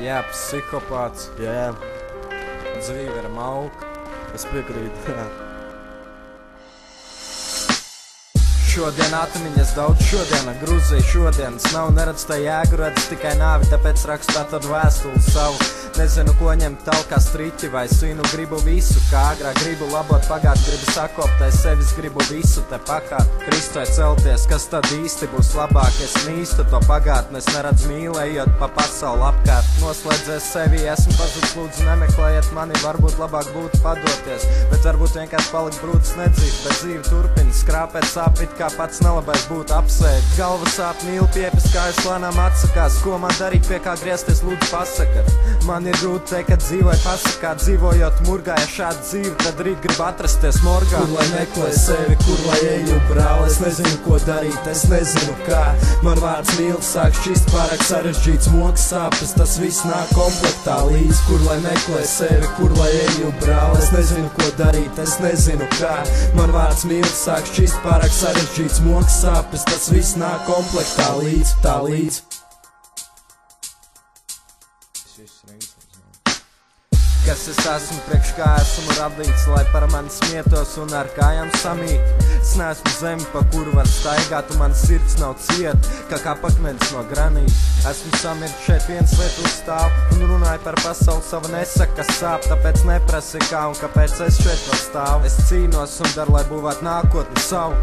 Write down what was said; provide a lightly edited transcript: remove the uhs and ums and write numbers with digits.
Jā, psihopāts. Jā, Dzīve ir malka. es piekrītu. Šodien atmiņas daudz, šodiena Gruzija, šodienas nav, neredz tā jēgu, redz tikai nāvi, tāpēc rakstu atvedu vēstuli savu. Nezinu, ko ņemt talkā striķi vai sinu, gribu visu, kā agrāk gribu labot pagāt, gribu sakopt aiz sevis, gribu visu te pakāt. Kristē celties, kas tad īsti būs labāk, es mīstu to pagātni, es neredzu mīlējot pa pasauli apkārt. Noslēdzies sevi, esmu pazudis, lūdzu nemeklējiet mani, varbūt labāk būtu padoties, bet varbūt vienkārši palikt brūcis nedzīvs, bet dzīve turpina skrāpēt sāpīt, kā pats nelabais būtu apsēd. Galva sāp, mīl piepis, kājas lēnām atsakās, ko man darīt, pie kā griezties, lūdzu pasakat. Man ir grūti teikt, ka dzīvoju pasakā, dzīvojot murgā, ja šāda dzīve, tad rīt grib atrasties morgā. Kur lai meklē sevi, kur lai eju, brāl, es nezinu, ko darīt, es nezinu kā. Man vārds mīl sāk šķist pārāk sarežģīts, moks sāpes, tas viss nāk komplektā līdz. Kur lai meklē sevi, kur lai eju, brāl, es nezinu, ko darīt, es nezinu kā. Man vārds mīl sāk šķist pārāk sarežģīts, moks sāpes, tas viss nāk komplektā līdz, tā līdz. Kas es esmu, priekš kā esmu radīts, lai par mani smietos un ar kājām samīt. Es neesmu zemi, pa kuru var staigāt, un man sirds nav ciet, kā kapakmeņš no granīta. Esmu samirt šeit viens lietu stāv un runāju par pasauli, savu nesaka, kas sāp, tāpēc neprasi kā un kāpēc es šeit vēl stāvu. Es cīnos un daru, lai būvētu nākotni savu.